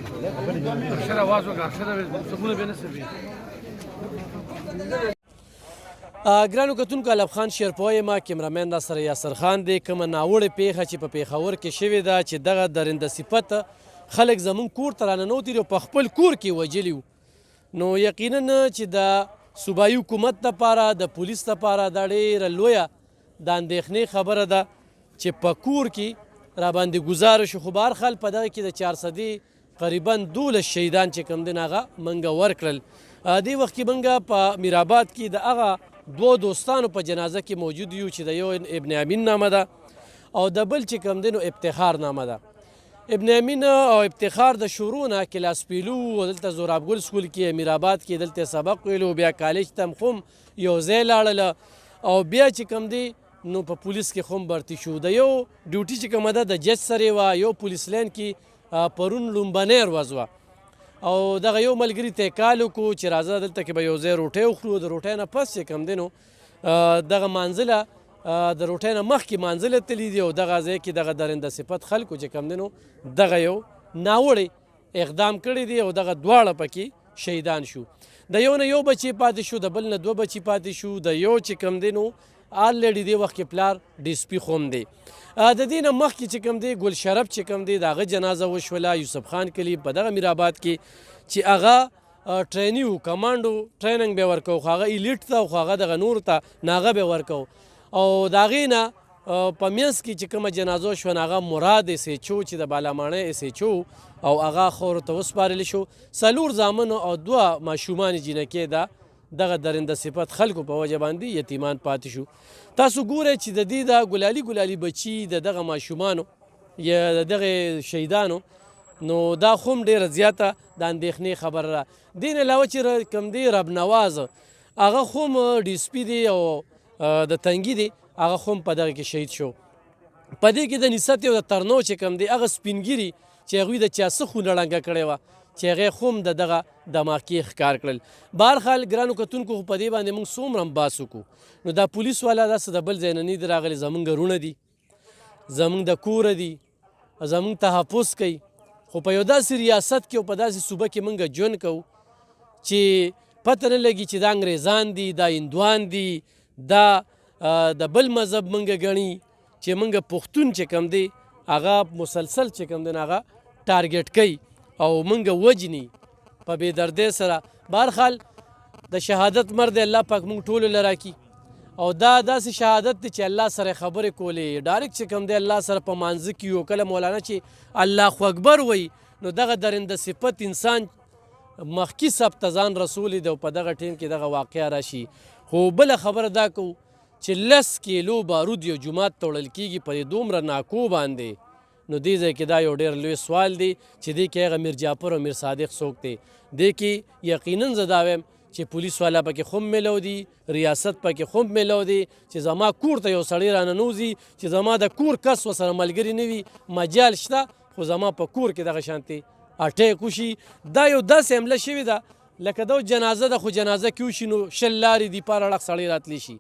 اکثر आवाज وکړه اکثر سمونه به نه سوي ګرانو کتونکو الب خان شیرپوی ما کیمرامین را سره یاسر خان دی کومه ناوړې پیښه چې په پیښور کې شوې ده چې دغه درنده صفت خلک زموږ کور ته راننوتي دي او په خپل کور کې وژلي وو نو یقینا چې د صوبایي حکومت دپاره د پولیس دپاره دا ډېره لویه د اندېښنې خبره ده چې په کور کې راباندې ګزاره شو خو به هر حال په دغه کې د 400 قریبا 12 شهیدان چې کوم دي هغه منګه ورکړل دې وخت کې منګه په میرآباد کې د هغه دوه دوستانو په جنازه کې موجود یو چې د یو ابن امین نامه ده او د بل چې کوم دی نو افتخار نامه ده ابن امین او افتخار د شروع نه کلاس پیلو دلته زورابګل سکول کې میرآباد کې دلته سبق ویلو بیا کالج ته هم یو ځای لاړله او بیا چې کوم دی نو په پولیس کې هم برتی شو د یو ډیوټي چې کومه ده د جج سره وه یو پولیس لین کې پرون لومبنی ورځ وه او دغه یو ملګري ته کال وکړو چې راځه دلته کې به یو ځای روټۍ وخورو د روټۍ نه پس چې کوم دی نو دغه مانځله د روټۍ نه مخکې مانځله تلي دي او دغه ځای کې دغه درنده صفت خلکو چې کوم دی نو دغه یو ناوړی اقدام کړی دی او دغه دواړه پکې شهیدان شو د یو نه یو بچی پاتې شو د بل نه دوه بچي پاتې شو د یو چې کوم دی نو آلریډي دې وخت کې پلار ډي اس پي خوم دی د دې نه مخکې چې کوم دی ګل شرف چې کوم دی د هغه جنازه وشوله یوسف خان کلي په دغه میرآباد کې چې هغه ټریني و کمانډو ټریننګ به ورکو خو هغه ایلیټ ته خو هغه دغه نور ته ناغه به ورکو او د هغې نه په منځ کې چې کومه جنازه شوه هغه مراد اس ایچ او چې د بالاماڼۍ اس ایچ او او هغه خورو ته وسپارلی شو 4 زامنو او 2 ماشومان جینکې ده دغه درنده صفت خلکو په وجه باندې یتیمان پاتې شو تاسو ګورئ چې د دې د ګلالي بچي د دغه ماشومانو یا د دغه شهیدانو نو دا هم ډېره زیاته د اندېښنې خبره ده دې نه علاوه چې کوم دی رب نواز هغه هم ډي اس پي دی او د تنګي دی هغه هم په دغه کې شهید شو په دې کې د نسات یو د ترنو چې کوم دی هغه سپینګیري چې هغوی د چا څه خونه ړنګه کړې وه چې هغې هم د دغه دماغې ښکار کړل بهرحال ګرانو کتونکو خو په دې باندې موږ څومره هم بحث وکړو نو دا پولیس والا داسې د بل ځای نه نه دي راغلي زموږ رونه دي زموږ د کوره دي زموږ تحفظ کوي خو په یو داسې ریاست کې او په داسې صوبه کې موږ ژوند کوو چې پته نه لګي چې دا انګریزان دي دا هندوان دي دا د بل مذهب موږ ګڼي چې موږ پښتون چې کوم دی هغه مسلسل چې کوم دی هغه ټارګټ کوي او منګه وجني په بې دردۍ سره بهرحال د شهادت مرد الله پاک موږ ټولو له راکړي او دا داسې شهادت دی چې الله سره خبرې کولې ډایرکټ چې کوم دی الله سره په مانځه کې یو کله مولانا چې الله اکبر وایي نو دغه درنده صفت انسان مخکې ثبت ځان رسولی دی او په دغه ټیم کې دغه واقعه راشي خو بله خبره دا کوو چې 10 کیلو بارود یو جومات ته وړل کېږي په دومره ناکو باندې نو دې ځای کې دا یو ډېر لوی سوال دی چې دې کې هغه میر جعفر او میر صادق څوک دی دې کې یقینا زه دا وایم چې پولیس والا پکې هم میلو دي ریاست پکې هم میلو دي چې زما کور ته یو سړی راننوځي چې زما د کور کس ورسره ملګري نه وي مجال شته خو زما په کور کې دغه شانتې اټیک وشي دا یو داسې حمله شوې ده لکه دا جنازه ده خو جنازه کې وشي نو 6 لارې دي پار اړخ سړی راتلی شي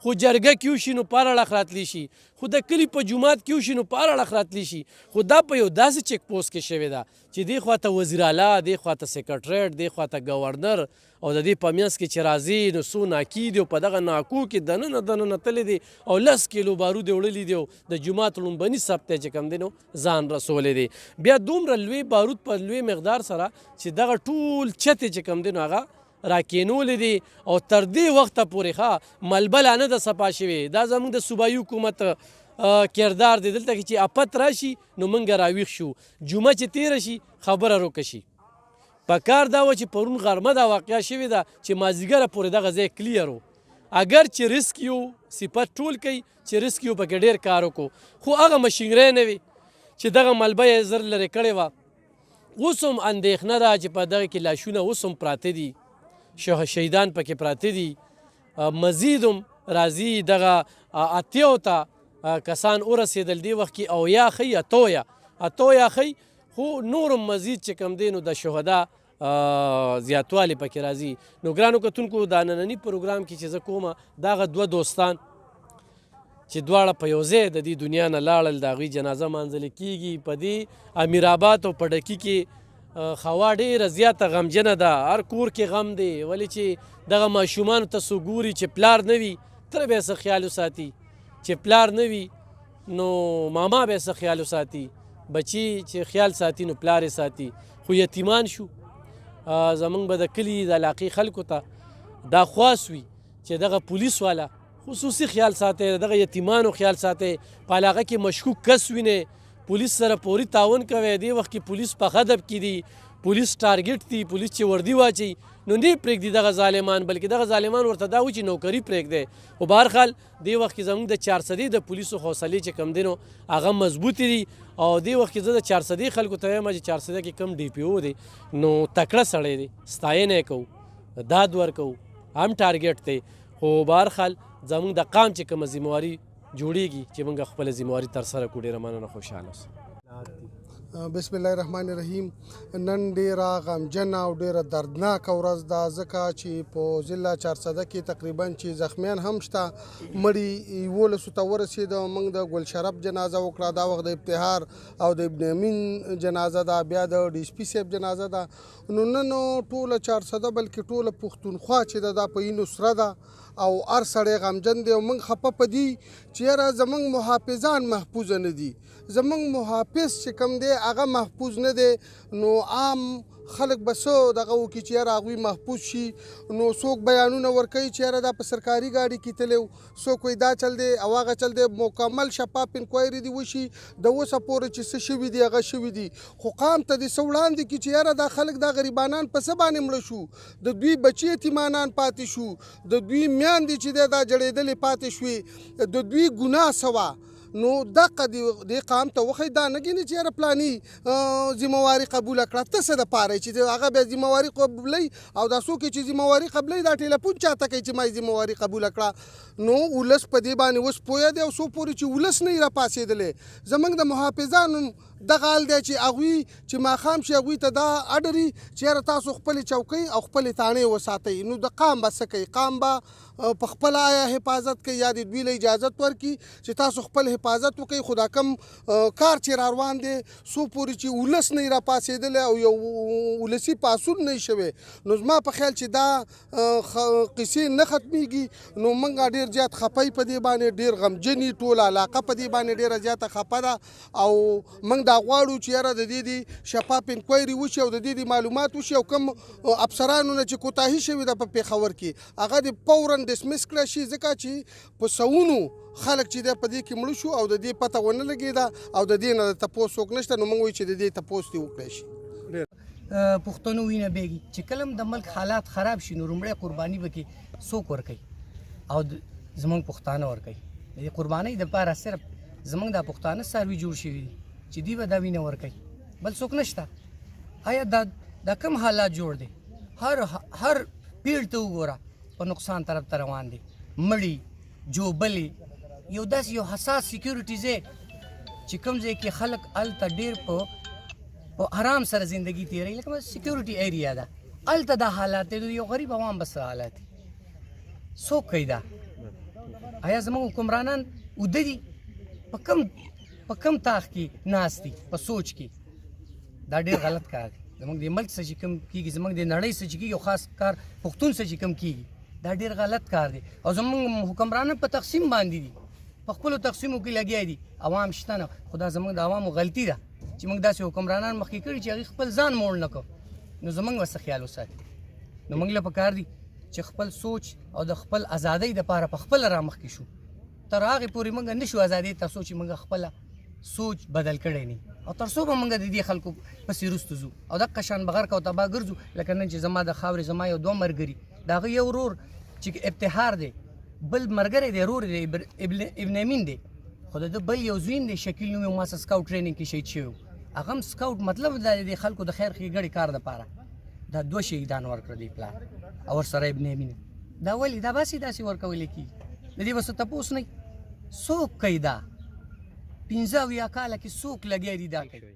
خو جرګه کې وشي نو پار اړخ راتلی شي خو د کلي په جومات کې وشي نو پار اړخ راتلی شي خو دا په یو داسې چیک پوسټ کې شوې ده چې دې خواته وزیر اعلی دې خواته سیکرټریټ دې خواته ګورنر او د دې په منځ کې چې راځي نو څو ناکي دي او په دغه ناکو کې دننه تللی دي او 10 کیلو بارود یې وړلي دي او د جومات لومبني ثبت چې کوم دی نو ځان رسولی دی بیا دومره لوی بارود په لوی مقدار سره چې دغه ټول چتې چې کوم دی نو هغه راکینولې دي او تر دې وخته پورې ښه ملبله نه ده صفا شوې دا زموږ د صوبایي حکومت کردار دی دلته کې چې افت راشي نو موږ راویښ شو جمعه چې تېره شي خبره روکه شي په کار دا وه چې پرون غرمه دا واقعه شوې ده چې مازدیګره پورې دغه ځای کلیر و اگر چې رسک یو صفت ټول کوي چې رسک یو پکې ډېر کار وکړو خو هغه مشینرۍ نه وي چې دغه ملبه یې زر لرې کړې وه اوس هم اندېښنه ده چې په دغه کې لاشونه اوس هم پراته دي شهیدان پکې پراته دي مزید هم راځي دغه اتیو ته کسان ورسېدل دې وخت کې او یا ښیي اتو یا ښیي خو نور هم مزید چې کوم دی نو د شهدا زیاتوالی پکې راځي نو ګرانو کتونکو دا ننني پروګرام کې چې زه کومه دغه 2 دوستان چې دواړه په یو ځای د دې دنیا نه لاړل د هغوی جنازه مانځلې کېږي په دې امیرآباد او په ډکي کې هوا ډېره زیاته غمجنه ده، هر کور کې غم دی، ولې چې دغه ماشومانو ته څوک ګوري چې پلار نه وي تره به یې څه خیال وساتي، چې پلار نه وي نو ماما به یې څه خیال وساتي، بچي چې خیال ساتي نو پلار یې ساتي. خو یتیمان شو. زمونږ به د کلي د علاقې خلکو ته دا خواست وي چې دغه پولیس والا خصوصي خیال ساتي، دغه یتیمانو خیال ساتي، په علاقه کې مشکوک کس ویني پولیس سره پوری تعاون کوي. دې وخت کې پولیس په ادب کې دي، پولیس ټارګټ دي، پولیس چې وردي واچي نو نه پرېږدي دغه ظالمان، بلکې دغه ظالمان ورته دا وایي چې نوکري پرېږدي. خو بهرحال دې وخت کې زموږ د چارسدې د پولیسو حوصلې چې کم دي نو هغه مضبوطې دي. او دې وخت کې زه د چارسدې خلکو ته وایم چې چارسده کې کم ډي پي او دی نو تکړه سړی دی، ستاینه یې کوو، داد ورکوو، هم ټارګټ دی. خو بهرحال زموږ د قام چې کومه ذمهواري جوړیږي چې موږ خپله ذمهواري ترسره کړو، ډېره مننه، خوشحاله اوسئ. بسم الله الرحمن الرحیم. نن ډیره غمجنه او ډیره دردناکه ورځ ده، ځکه چې په ضلع چارسده کې تقریبا چې زخمیان هم شته، مړي 11 ته ورسېده. موږ د ګل شرف جنازه وکړه، دا وخت د ابتهار او د ابن امین جنازه ده، بیا د ډي اس پي صاحب جنازه ده. نو نن ټوله چارسده بلکې ټوله پښتونخوا چې ده دا په اینو سره ده او هر سړی غمجن دی. او موږ خفه په دي چې یاره زموږ محافظان محفوظه نه دي، زموږ محافظ چې کوم دی هغه محفوظ نه دی. نو عام خلک به څه دغه وکړي چې یاره هغوی محفوظ شي. نو څوک بیانونه ورکوي چې یاره دا په سرکاري ګاډي کې تللی و، څوک وایي دا چل دی او هغه چل دی. مکمل شفاف انکوایري دې وشي، د اوسه پورې چې څه شوي دي هغه شوي دي. خو قام ته دې څه وړاندې کړي چې یاره دا خلک دا غریبانان په څه باندې مړه شو، د دوی بچي یتیمانان پاتې شو، د دوی میندې چې دی دا جړېدلې پاتې شوې، د دوی ګناه څه وه. نو دغه دې قام ته وښایي، دا نه ګیني چې یاره پلاني ذمهواري قبوله کړه. ته څه دپاره چې هغه بیا ذمهواري قبلوي او دا څوک چې ذمهواري قبلوي دا ټلیفون چاته کوي چې ما یې ذمهواري قبوله کړه. نو ولس په دې باندې اوس پوهه دی او څو پورې چې ولس نه یې راپاڅېدلی. زموږ د محافظانو دغه حال دی چې هغوی چې ماښام شي هغوی ته دا اډري چې یاره تاسو خپلې چوکۍ او خپلې تاڼې وساتئ. نو د قام به څه کوي؟ قام به په خپله آیا حفاظت کوي یا د دوی له اجازت ورکړي چې تاسو خپل حفاظت وکړئ. خو دا کم کار چې را روان دی څو پورې چې ولس نه یې راپاڅېدلی او یو ولسي پاڅون نه یې شوی، نو زما په خیال چې دا قصې نه ختمیږي. نو موږ ډېر زیات خفه په دې باندې، ډېر غمجن یو، ټوله علاقه په دې باندې ډېره زیاته خفه ده. او موږ دا غواړو چې یاره د دې شفاف انکوایري وشي او د دې معلومات وشي او کوم افسرانو نه چې کوتاهي شوې ده په پېښور کې هغه د فوراً ډسمس کړی شي، ځکه چې په سوونو خلک چې دی په دې کې مړه شو او د دې پته ونه لګېده او د دې نه د تپوس څوک نشته. نو موږ وایو چې د دې تپوس دې وکړی شي. پښتنو وینه بیږي چې کله د ملک حالات خراب شي نو لومړی قرباني به کې څوک ورکوي او زموږ پښتانه ورکوي. د دې قربانۍ دپاره صرف زموږ دا پښتانه څاروي جوړ شوي دي چې دوی به دا وینه ورکوي، بل څوک نشته. آیا دا کم حالات جوړ دی؟ هر پیړ ته وګوره په نقصان طرف ته روان دي، مړي، جوبلې، یو داسې یو حساس سیکیورټي ځای چې کوم ځای کې خلک هلته ډېر په آرام سره زندگی تیروي، لکه سیکیورټي ایریا ده، هلته دا حالات دی. یو غریب عوام بس حالات دي، څوک کوي دا؟ آیا زموږ حکمرانان اوده دي؟ په کم تاخ کې ناست دي په سوچ کې؟ دا ډېر غلط کار دی. زموږ د ملک څه چې کوم کېږي، زموږ د نړۍ څه چې کېږي، او خاص کار پښتون څه چې کوم کېږي، دا ډېر غلط کار دی. او زموږ حکمرانان په تقسیم باندې دي، په خپلو تقسیمو کې لګیا دي، عوام شته نه. خو دا زموږ د عوامو غلطي ده چې موږ داسې حکمرانان مخکې کړي چې هغوی خپل ځان موړ نه کړو. نو زموږ به څه خیال وساتي؟ نو موږ له پکار دي چې خپل سوچ او د خپل ازادۍ دپاره په خپله رامخکې شو. تر هغې پورې موږ نه شو ازادۍ تر څو چې موږ خپله سوچ بدل کړی نه، او تر څو به موږ د دې خلکو پسې وروسته ځو او دقه شان به غرق او تباه ګرځو. لکه نن چې زما د خاورې زما یو دوه ملګري، د هغه یو ورور چې ابتهار دی، بل ملګری دی ورور دی ابن امین دی، خو د ده بل یو زوین دی شکیل نوم یې ما سره سکاوټ ټریننګ کې شهید شوی و. هغه هم سکاوټ مطلب دا د خلکو د خیر ښېګړې کار دپاره دا 2 شهیدان ورکړه دی پلار او ورسره ابن امین. دا ولې دا داسې ورکولی کېږي؟ د دې به څه تپوس نه څوک کوي دا؟ 15 کاله کې څوک لګیا دي دا کوي؟